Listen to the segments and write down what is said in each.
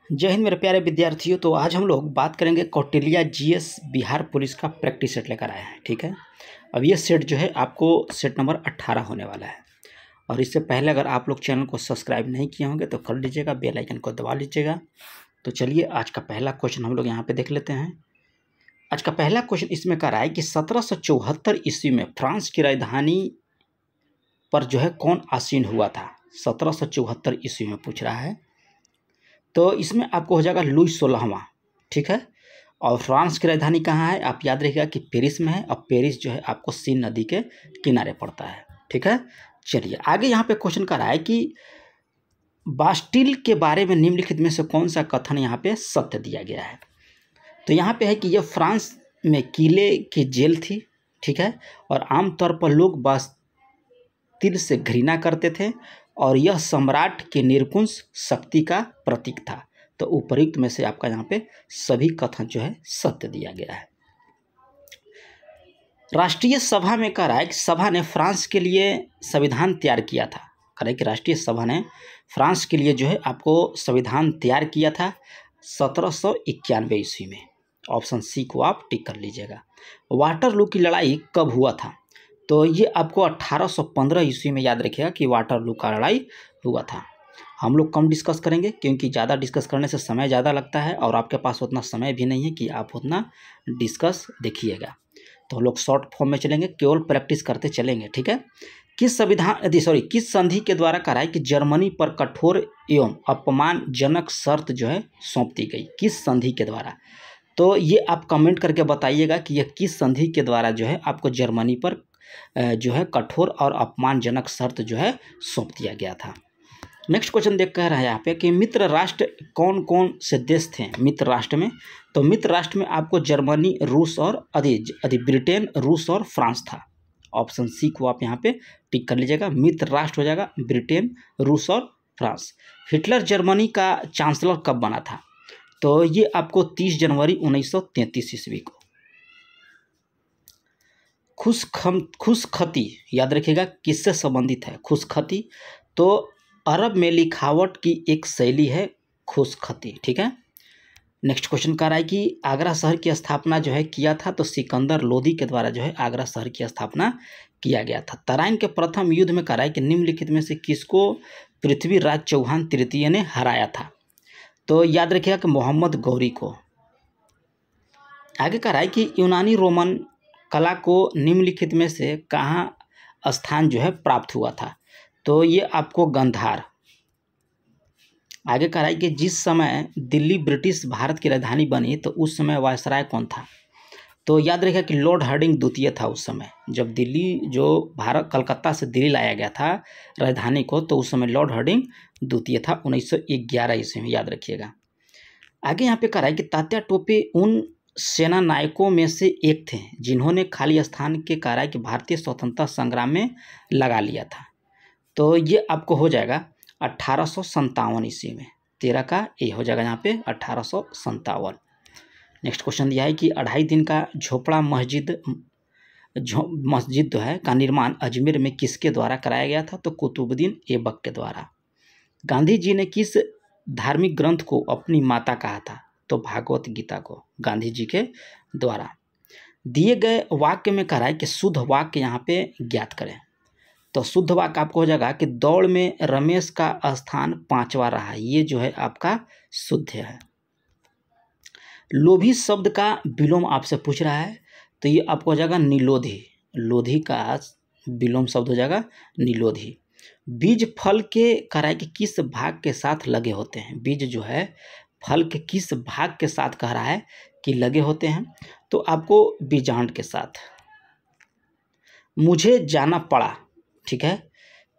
जय हिंद मेरे प्यारे विद्यार्थियों। तो आज हम लोग बात करेंगे कौटिल्य जीएस बिहार पुलिस का प्रैक्टिस सेट लेकर आए हैं। ठीक है, अब ये सेट जो है आपको सेट नंबर 18 होने वाला है। और इससे पहले अगर आप लोग चैनल को सब्सक्राइब नहीं किए होंगे तो कर लीजिएगा, बेल आइकन को दबा लीजिएगा। तो चलिए आज का पहला क्वेश्चन हम लोग यहाँ पे देख लेते हैं। आज का पहला क्वेश्चन इसमें कर रहा है कि 1774 ईस्वी में फ्रांस की राजधानी पर जो है कौन आसीन हुआ था। 1774 ईस्वी में पूछ रहा है, तो इसमें आपको हो जाएगा लुई 16वां। ठीक है, और फ्रांस की राजधानी कहाँ है, आप याद रखिएगा कि पेरिस में है। और पेरिस जो है आपको सीन नदी के किनारे पड़ता है। ठीक है, चलिए आगे यहाँ पे क्वेश्चन कर रहा है कि बास्टिल के बारे में निम्नलिखित में से कौन सा कथन यहाँ पे सत्य दिया गया है। तो यहाँ पे है कि यह फ्रांस में किले की जेल थी। ठीक है, और आमतौर पर लोग बास्टिल से घृणा करते थे और यह सम्राट के निरंकुश शक्ति का प्रतीक था। तो उपयुक्त में से आपका यहाँ पे सभी कथन जो है सत्य दिया गया है। राष्ट्रीय सभा में कह रहा है कि सभा ने फ्रांस के लिए संविधान तैयार किया था। कह रहा है कि राष्ट्रीय सभा ने फ्रांस के लिए जो है आपको संविधान तैयार किया था 1791 ईस्वी में। ऑप्शन सी को आप टिक कर लीजिएगा। वाटरलू की लड़ाई कब हुआ था, तो ये आपको 1815 ईस्वी में याद रखिएगा कि वाटरलू का लड़ाई हुआ था। हम लोग कम डिस्कस करेंगे क्योंकि ज़्यादा डिस्कस करने से समय ज़्यादा लगता है और आपके पास उतना समय भी नहीं है कि आप उतना डिस्कस देखिएगा। तो हम लोग शॉर्ट फॉर्म में चलेंगे, केवल प्रैक्टिस करते चलेंगे। ठीक है, किस संधि के द्वारा कहा है कि जर्मनी पर कठोर एवं अपमानजनक शर्त जो है सौंप दी गई। किस संधि के द्वारा, तो ये आप कमेंट करके बताइएगा कि यह किस संधि के द्वारा जो है आपको जर्मनी पर जो है कठोर और अपमानजनक शर्त जो है सौंप दिया गया था। नेक्स्ट क्वेश्चन देख कह रहा है यहाँ पे कि मित्र राष्ट्र कौन कौन से देश थे मित्र राष्ट्र में। तो मित्र राष्ट्र में आपको जर्मनी, रूस और ब्रिटेन, रूस और फ्रांस था। ऑप्शन सी को आप यहाँ पे टिक कर लीजिएगा। मित्र राष्ट्र हो जाएगा ब्रिटेन, रूस और फ्रांस। हिटलर जर्मनी का चांसलर कब बना था, तो ये आपको 30 जनवरी 1933 ईस्वी को। खुशखती याद रखिएगा किससे संबंधित है खुशखती, तो अरब में लिखावट की एक शैली है खुशखती। ठीक है, नेक्स्ट क्वेश्चन कह रहा है कि आगरा शहर की स्थापना जो है किया था, तो सिकंदर लोदी के द्वारा जो है आगरा शहर की स्थापना किया गया था। तराइन के प्रथम युद्ध में कह रहा है कि निम्नलिखित में से किसको पृथ्वीराज चौहान तृतीय ने हराया था, तो याद रखिएगा कि मोहम्मद गौरी को। आगे कह रहा है कि यूनानी रोमन कला को निम्नलिखित में से कहाँ स्थान जो है प्राप्त हुआ था, तो ये आपको गंधार। आगे कह रहा है कि जिस समय दिल्ली ब्रिटिश भारत की राजधानी बनी तो उस समय वायसराय कौन था, तो याद रखिएगा कि लॉर्ड हार्डिंग द्वितीय था उस समय। जब दिल्ली जो भारत कलकत्ता से दिल्ली लाया गया था राजधानी को, तो उस समय लॉर्ड हार्डिंग द्वितीय था 1911 ईस्वी में, याद रखिएगा। आगे यहाँ पे कह रहा है कि तात्या टोपे उन सेना नायकों में से एक थे जिन्होंने खाली स्थान के कह रहा है कि भारतीय स्वतंत्रता संग्राम में लगा लिया था, तो ये आपको हो जाएगा 1857 ईस्वी में। 13 का ए हो जाएगा यहाँ पे 1857। नेक्स्ट क्वेश्चन दिया है कि 2.5 दिन का झोपड़ा मस्जिद जो है का निर्माण अजमेर में किसके द्वारा कराया गया था, तो कुतुबुद्दीन ऐबक के द्वारा। गांधी जी ने किस धार्मिक ग्रंथ को अपनी माता कहा था, तो भागवत गीता को गांधी जी के द्वारा। दिए गए वाक्य में कह रहा है कि शुद्ध वाक्य यहाँ पे ज्ञात करें, तो शुद्ध वाक्य आपको हो जाएगा कि दौड़ में रमेश का स्थान 5वां रहा। ये जो है आपका शुद्ध है। लोभी शब्द का विलोम आपसे पूछ रहा है, तो ये आपको हो जाएगा निलोधी। लोधी का विलोम शब्द हो जाएगा निलोधी। बीज फल के कह रहा है कि किस भाग के साथ लगे होते हैं। बीज जो है फल के किस भाग के साथ कह रहा है कि लगे होते हैं, तो आपको बीजांड के साथ। मुझे जाना पड़ा, ठीक है,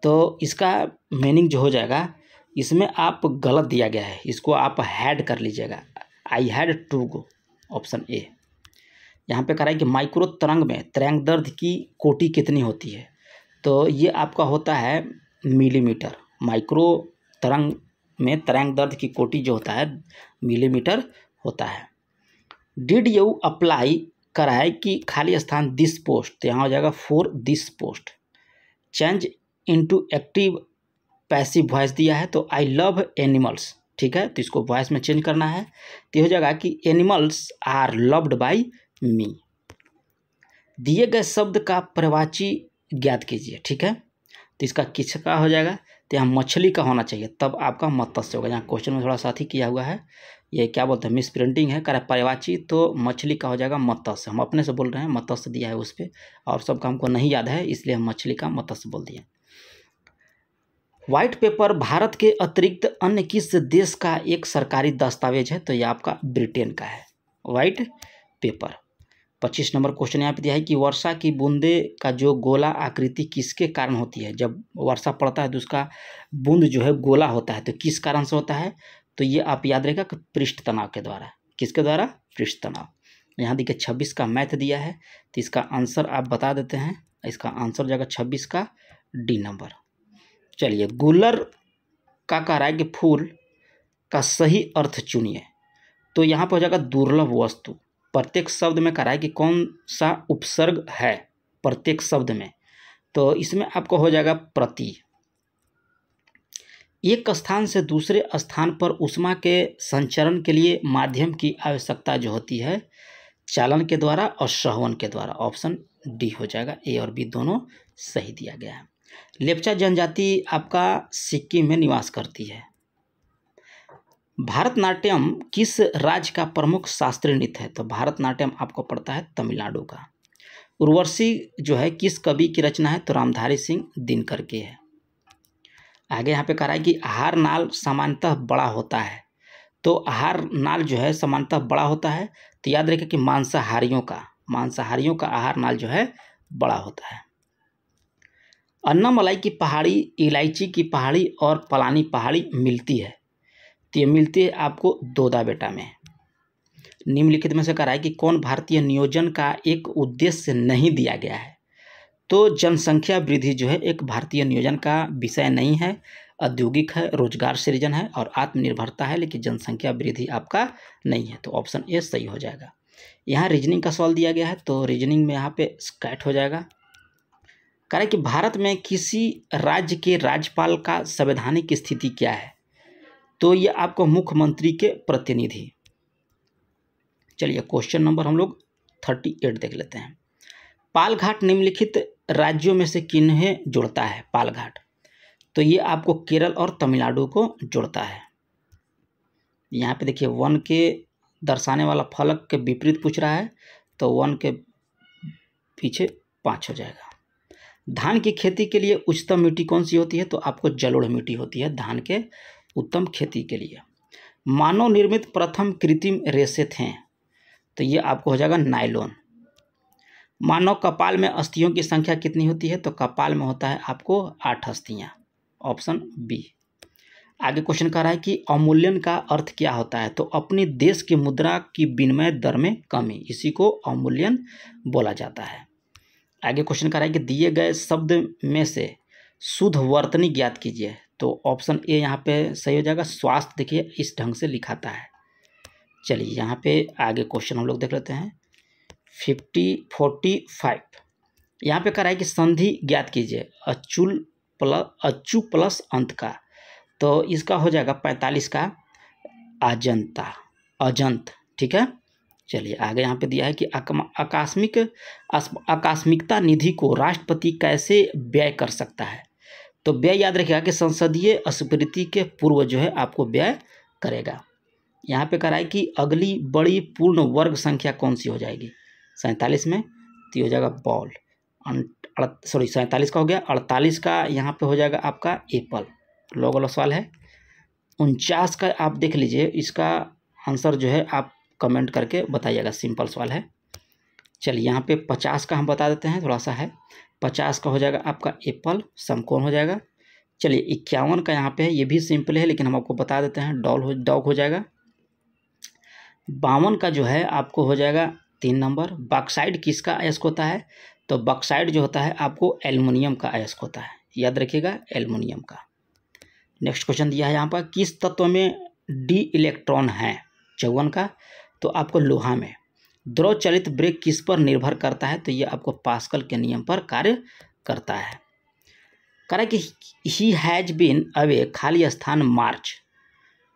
तो इसका मीनिंग जो हो जाएगा, इसमें आप गलत दिया गया है, इसको आप हैड कर लीजिएगा। I had to go, option A. यहाँ पे कह रहा है कि माइक्रो तरंग में तरंग दैर्ध्य की कोटि कितनी होती है, तो ये आपका होता है मिलीमीटर। माइक्रो तरंग में तरंग दैर्ध्य की कोटि जो होता है मिलीमीटर होता है। डिड यू अप्लाई करा है कि खाली स्थान दिस पोस्ट, तो यहाँ हो जाएगा for this post. Change into active passive voice दिया है, तो आई लव एनिमल्स, ठीक है, तो इसको वॉइस में चेंज करना है। तो हो जाएगा कि एनिमल्स आर लव्ड बाय मी। दिए गए शब्द का पर्यायवाची ज्ञात कीजिए, ठीक है। तो इसका किसका हो जाएगा, तो यहाँ मछली का होना चाहिए, तब आपका मत्स्य होगा। यहाँ क्वेश्चन में थोड़ा साथ ही किया हुआ है, ये क्या बोलते हैं, मिस प्रिंटिंग है, कह पर्यायवाची, तो मछली का हो जाएगा मत्स्य। हम अपने से बोल रहे हैं, मत्स्य दिया है उस पर, और सबका हमको नहीं याद है, इसलिए हम मछली का मत्स्य बोल दिए। व्हाइट पेपर भारत के अतिरिक्त अन्य किस देश का एक सरकारी दस्तावेज है, तो ये आपका ब्रिटेन का है व्हाइट पेपर। 25 नंबर क्वेश्चन यहाँ पे दिया है कि वर्षा की बूंदे का जो गोला आकृति किसके कारण होती है। जब वर्षा पड़ता है तो उसका बूंद जो है गोला होता है, तो किस कारण से होता है, तो ये आप याद रखेगा कि पृष्ठ तनाव के द्वारा। किसके द्वारा, पृष्ठ तनाव। यहाँ देखिए 26 का मैथ दिया है, तो इसका आंसर आप बता देते हैं। इसका आंसर हो जाएगा 26 का डी नंबर। चलिए, गुलर का कह रहा है कि फूल का सही अर्थ चुनिए, तो यहाँ पर हो जाएगा दुर्लभ वस्तु। प्रत्येक शब्द में कह रहा है कि कौन सा उपसर्ग है प्रत्येक शब्द में, तो इसमें आपको हो जाएगा प्रति। एक स्थान से दूसरे स्थान पर ऊष्मा के संचरण के लिए माध्यम की आवश्यकता जो होती है, चालन के द्वारा और संवहन के द्वारा। ऑप्शन डी हो जाएगा, ए और बी दोनों सही दिया गया है। लेप्चा जनजाति आपका सिक्किम में निवास करती है। भारतनाट्यम किस राज्य का प्रमुख शास्त्रीय नृत्य है, तो भारतनाट्यम आपको पड़ता है तमिलनाडु का। उर्वशी जो है किस कवि की रचना है, तो रामधारी सिंह दिनकर की है। आगे यहाँ पे कह रहा है कि आहार नाल सामान्यतः बड़ा होता है, तो आहार नाल जो है सामान्यतः बड़ा होता है, तो याद रखें कि मांसाहारियों का आहार नाल जो है बड़ा होता है। अन्नामलाई की पहाड़ी, इलायची की पहाड़ी और पलानी पहाड़ी मिलती है, तो ये मिलती है आपको दोदा बेटा में। निम्नलिखित में से कह रहा है कि कौन भारतीय नियोजन का एक उद्देश्य नहीं दिया गया है, तो जनसंख्या वृद्धि जो है एक भारतीय नियोजन का विषय नहीं है, औद्योगिक है, रोजगार सृजन है और आत्मनिर्भरता है, लेकिन जनसंख्या वृद्धि आपका नहीं है, तो ऑप्शन ए सही हो जाएगा। यहाँ रीजनिंग का सवाल दिया गया है, तो रीजनिंग में यहाँ पे स्कैट हो जाएगा। कह रहा है कि भारत में किसी राज्य के राज्यपाल का संवैधानिक स्थिति क्या है, तो ये आपको मुख्यमंत्री के प्रतिनिधि। चलिए, क्वेश्चन नंबर हम लोग 38 देख लेते हैं। पालघाट निम्नलिखित राज्यों में से किन्हें जोड़ता है, पालघाट, तो ये आपको केरल और तमिलनाडु को जोड़ता है। यहाँ पे देखिए वन के दर्शाने वाला फलक के विपरीत पूछ रहा है, तो वन के पीछे 5 हो जाएगा। धान की खेती के लिए उच्चतम मिट्टी कौन सी होती है, तो आपको जलोढ़ मिट्टी होती है धान के उत्तम खेती के लिए। मानव निर्मित प्रथम कृत्रिम रेशे थे, तो ये आपको हो जाएगा नायलॉन। मानव कपाल में अस्थियों की संख्या कितनी होती है, तो कपाल में होता है आपको 8 अस्थियां, ऑप्शन बी। आगे क्वेश्चन कह रहा है कि अवमूल्यन का अर्थ क्या होता है, तो अपने देश की मुद्रा की विनिमय दर में कमी, इसी को अवमूल्यन बोला जाता है। आगे क्वेश्चन कह रहा है कि दिए गए शब्द में से शुद्ध वर्तनी ज्ञात कीजिए, तो ऑप्शन ए यहाँ पे सही हो जाएगा। स्वास्थ्य देखिए इस ढंग से लिखाता है। चलिए, यहाँ पे आगे क्वेश्चन हम लोग देख लेते हैं 45। यहाँ पे कह रहा है कि संधि ज्ञात कीजिए अच्चू प्लस अंत का, तो इसका हो जाएगा 45 का अजंत, ठीक है। चलिए, आगे यहाँ पे दिया है कि आकस्मिकता निधि को राष्ट्रपति कैसे व्यय कर सकता है, तो व्यय याद रखिएगा कि संसदीय स्वीकृति के पूर्व जो है आपको व्यय करेगा। यहाँ पे कह रहा है कि अगली बड़ी पूर्ण वर्ग संख्या कौन सी हो जाएगी, 47 में, तो हो जाएगा बॉल। 47 का हो गया। 48 का यहाँ पे हो जाएगा आपका एप्पल, लोग वाला सवाल है। 49 का आप देख लीजिए, इसका आंसर जो है आप कमेंट करके बताइएगा, सिंपल सवाल है। चलिए, यहाँ पे 50 का हम बता देते हैं, थोड़ा सा है। 50 का हो जाएगा आपका एप्पल, समकोण हो जाएगा। चलिए, 51 का यहाँ पे है, ये भी सिंपल है लेकिन हम आपको बता देते हैं, डॉग हो जाएगा। 52 का जो है आपको हो जाएगा 3 नंबर। बॉक्साइड किसका अयस्क होता है, तो बॉक्साइड जो होता है आपको एल्युमिनियम का अयस्क होता है, याद रखिएगा एल्युमिनियम का। नेक्स्ट क्वेश्चन दिया है यहाँ पर, किस तत्व में डी इलेक्ट्रॉन है, 54 का, तो आपको लोहा में। द्रव चलित ब्रेक किस पर निर्भर करता है, तो ये आपको पास्कल के नियम पर कार्य करता है। कह रहा है कि ही हैज बीन अवे खाली स्थान मार्च,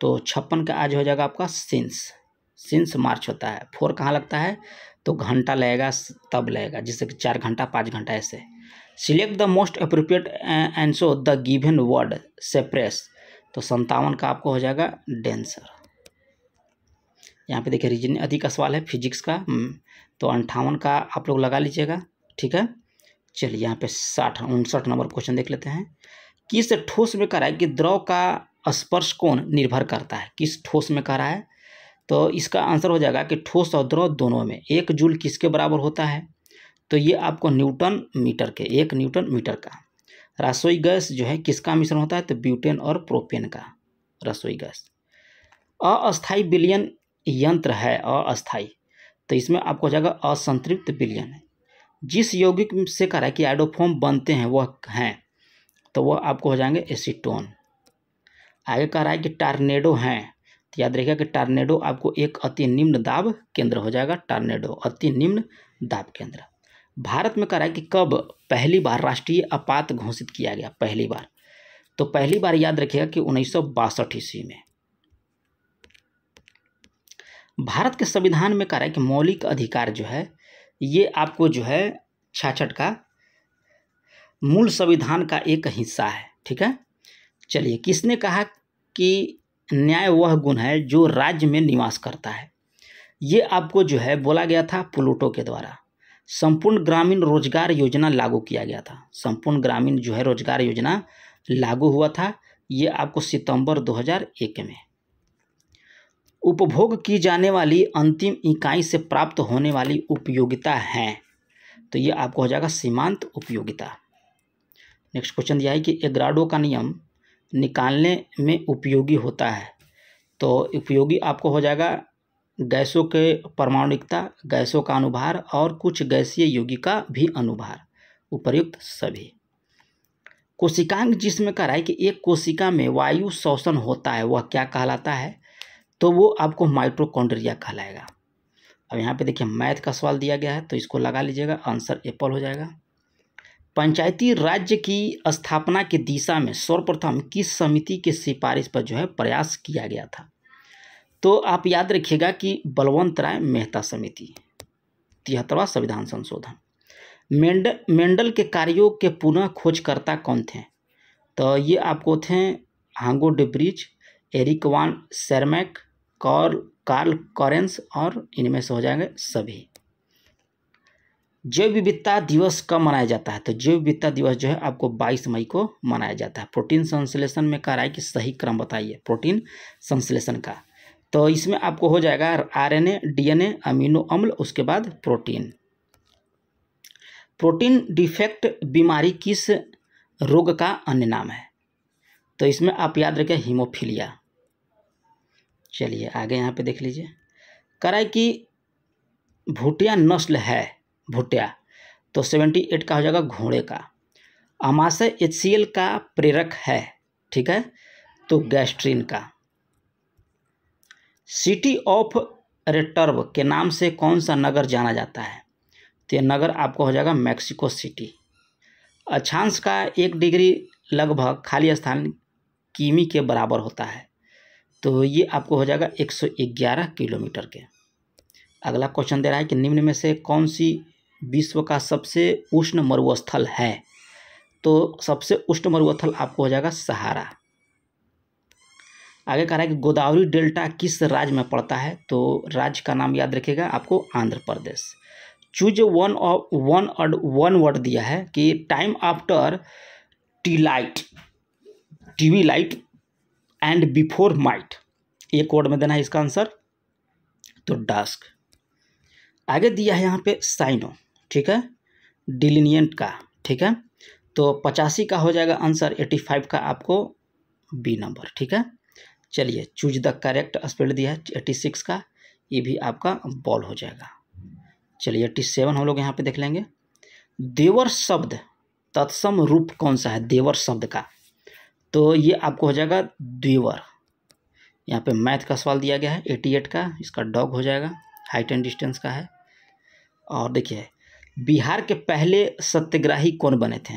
तो 56 का आज हो जाएगा आपका सिंस मार्च होता है। 4 कहाँ लगता है, तो घंटा लगेगा तब लगेगा, जैसे कि 4 घंटा 5 घंटा ऐसे। Select the most appropriate answer the given word सेप्रेस, तो 57 का आपको हो जाएगा डेंसर। यहाँ पे देखिए रीजनिंग अधिक का सवाल है फिजिक्स का, तो 58 का आप लोग लगा लीजिएगा, ठीक है। चलिए यहाँ पे 59 नंबर क्वेश्चन देख लेते हैं। किस ठोस में कह रहा है कि द्रव का स्पर्श कोण निर्भर करता है, किस ठोस में कह रहा है, तो इसका आंसर हो जाएगा कि ठोस और द्रव दोनों में 1 जूल किसके बराबर होता है, तो ये आपको न्यूटन मीटर के, 1 न्यूटन मीटर का। रसोई गैस जो है किसका मिश्रण होता है, तो ब्यूटेन और प्रोपेन का रसोई गैस। अस्थायी विलयन यंत्र है अस्थायी, तो इसमें आपको हो जाएगा असंतृप्त विलयन। जिस यौगिक से कह रहा है कि आइडोफॉर्म बनते हैं वह हैं, तो वह आपको हो जाएंगे एसीटोन। आगे कह रहा है कि टॉर्नेडो हैं, तो याद रखिएगा कि टॉर्नेडो आपको एक अति निम्न दाब केंद्र हो जाएगा, टॉर्नेडो अति निम्न दाब केंद्र। भारत में कह रहा है कि कब पहली बार राष्ट्रीय आपात घोषित किया गया, पहली बार, तो पहली बार याद रखिएगा कि 1962 ईस्वी में। भारत के संविधान में कह रहा है कि मौलिक अधिकार जो है ये आपको जो है 66 का मूल संविधान का एक हिस्सा है, ठीक है। चलिए, किसने कहा कि न्याय वह गुण है जो राज्य में निवास करता है, ये आपको जो है बोला गया था प्लूटो के द्वारा। संपूर्ण ग्रामीण रोजगार योजना लागू किया गया था, संपूर्ण ग्रामीण जो है रोजगार योजना लागू हुआ था, ये आपको सितंबर 2001 में। उपभोग की जाने वाली अंतिम इकाई से प्राप्त होने वाली उपयोगिता है, तो ये आपको हो जाएगा सीमांत उपयोगिता। नेक्स्ट क्वेश्चन दिया है कि एग्राडो का नियम निकालने में उपयोगी होता है, तो उपयोगी आपको हो जाएगा गैसों के परमाणुकता, गैसों का अनुभार और कुछ गैसीय यौगिक का भी अनुभार, उपर्युक्त सभी। कोशिकांग जिसमें कह रहा है कि एक कोशिका में वायु शोषण होता है वह क्या कहलाता है, तो वो आपको माइटोकॉन्ड्रिया कहलाएगा। अब यहाँ पे देखिए मैथ का सवाल दिया गया है, तो इसको लगा लीजिएगा, आंसर एप्पल हो जाएगा। पंचायती राज्य की स्थापना की दिशा में सर्वप्रथम किस समिति की सिफारिश पर जो है प्रयास किया गया था, तो आप याद रखिएगा कि बलवंत राय मेहता समिति, 73वां संविधान संशोधन। मेंडल के कार्यों के पुनः खोजकर्ता कौन थे, तो ये आपको थे हांगो डेब्रिज, एरिक वान शेरमैक, कार्ल कॉरेंस, और इनमें से हो जाएंगे सभी। जैव विविधता दिवस कब मनाया जाता है, तो जैव विविधता दिवस जो है आपको 22 मई को मनाया जाता है। प्रोटीन संश्लेषण में कह रहा है कि सही क्रम बताइए प्रोटीन संश्लेषण का, तो इसमें आपको हो जाएगा आरएनए, डीएनए, अमीनो अम्ल, उसके बाद प्रोटीन। प्रोटीन डिफेक्ट बीमारी किस रोग का अन्य नाम है, तो इसमें आप याद रखें हीमोफीलिया। चलिए आगे यहाँ पे देख लीजिए, कह रहा है कि भूटिया नस्ल है, भूटिया, तो 78 का हो जाएगा घोड़े का। अमाशय HCl का प्रेरक है, ठीक है, तो गैस्ट्रिन का। सिटी ऑफ रेटर्ब के नाम से कौन सा नगर जाना जाता है, तो ये नगर आपको हो जाएगा मैक्सिको सिटी। अक्षांश का 1 डिग्री लगभग खाली स्थान किमी के बराबर होता है, तो ये आपको हो जाएगा 111 किलोमीटर के। अगला क्वेश्चन दे रहा है कि निम्न में से कौन सी विश्व का सबसे उष्ण मरुस्थल है, तो सबसे उष्ण मरुस्थल आपको हो जाएगा सहारा। आगे कह रहा है कि गोदावरी डेल्टा किस राज्य में पड़ता है, तो राज्य का नाम याद रखिएगा आपको Andhra Pradesh. Choose one word दिया है कि time after TV light and before might, एक वर्ड में देना है इसका आंसर, तो डस्क। आगे दिया है यहाँ पे साइनो, ठीक है, डिलिनियंट का, ठीक है, तो 85 का हो जाएगा आंसर, 85 का आपको बी नंबर, ठीक है। चलिए चूज द करेक्ट स्पेल दिया है 86 का, ये भी आपका बॉल हो जाएगा। चलिए 87 हम लोग यहाँ पे देख लेंगे। देवर शब्द तत्सम रूप कौन सा है देवर शब्द का, तो ये आपको हो जाएगा द्विवर। यहाँ पे मैथ का सवाल दिया गया है 88 का, इसका डॉग हो जाएगा, हाइट एंड डिस्टेंस का है। और देखिए बिहार के पहले सत्याग्रही कौन बने थे,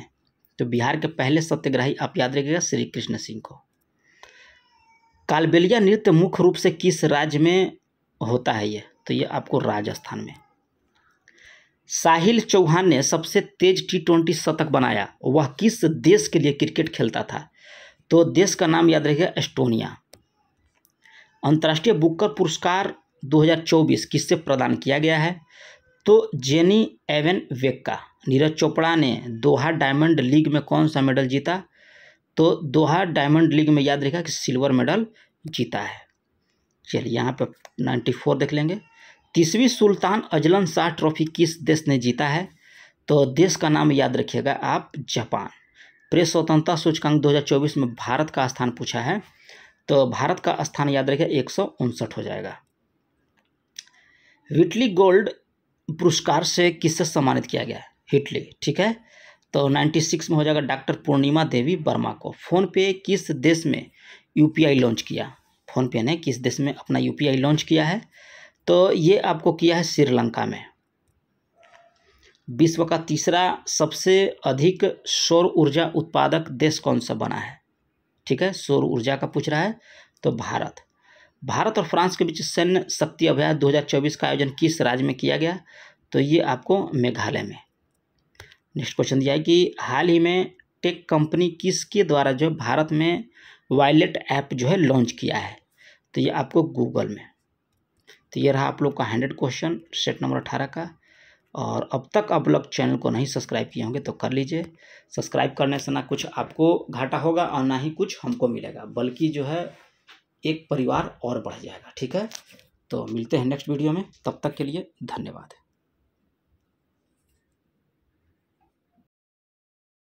तो बिहार के पहले सत्याग्रही आप याद रखिएगा श्री कृष्ण सिंह को। कालबेलिया नृत्य मुख्य रूप से किस राज्य में होता है ये? तो ये आपको राजस्थान में। साहिल चौहान ने सबसे तेज T20 शतक बनाया, वह किस देश के लिए क्रिकेट खेलता था? तो देश का नाम याद रखिएगा, एस्टोनिया। अंतर्राष्ट्रीय बुकर पुरस्कार 2024 किससे प्रदान किया गया है? तो जेनी एवन वेक्का। नीरज चोपड़ा ने दोहा डायमंड लीग में कौन सा मेडल जीता? तो दोहा डायमंड लीग में याद रखिएगा कि सिल्वर मेडल जीता है। चलिए यहाँ पर 94 देख लेंगे। 30वीं सुल्तान अजलन शाह ट्रॉफी किस देश ने जीता है? तो देश का नाम याद रखिएगा आप, जापान। प्रेस स्वतंत्रता सूचकांक 2024 में भारत का स्थान पूछा है, तो भारत का स्थान याद रखिए 159 हो जाएगा। व्हिटली गोल्ड पुरस्कार से किससे सम्मानित किया गया है? हिटली, ठीक है। तो 96 में हो जाएगा डॉक्टर पूर्णिमा देवी वर्मा को। फोनपे किस देश में यूपीआई लॉन्च किया? फोनपे ने किस देश में अपना यूपीआई लॉन्च किया है? तो ये आपको किया है श्रीलंका में। विश्व का तीसरा सबसे अधिक सौर ऊर्जा उत्पादक देश कौन सा बना है? ठीक है, सौर ऊर्जा का पूछ रहा है, तो भारत। भारत और फ्रांस के बीच सैन्य शक्ति अभ्यास 2024 का आयोजन किस राज्य में किया गया? तो ये आपको मेघालय में। नेक्स्ट क्वेश्चन दिया है कि हाल ही में टेक कंपनी किसके द्वारा जो भारत में वायलेट ऐप जो है लॉन्च किया है? तो ये आपको गूगल में। तो ये रहा आप लोग का 100 क्वेश्चन सेट नंबर 18 का। और अब तक आप लोग चैनल को नहीं सब्सक्राइब किए होंगे तो कर लीजिए। सब्सक्राइब करने से ना कुछ आपको घाटा होगा और ना ही कुछ हमको मिलेगा, बल्कि जो है एक परिवार और बढ़ जाएगा। ठीक है, तो मिलते हैं नेक्स्ट वीडियो में, तब तक के लिए धन्यवाद।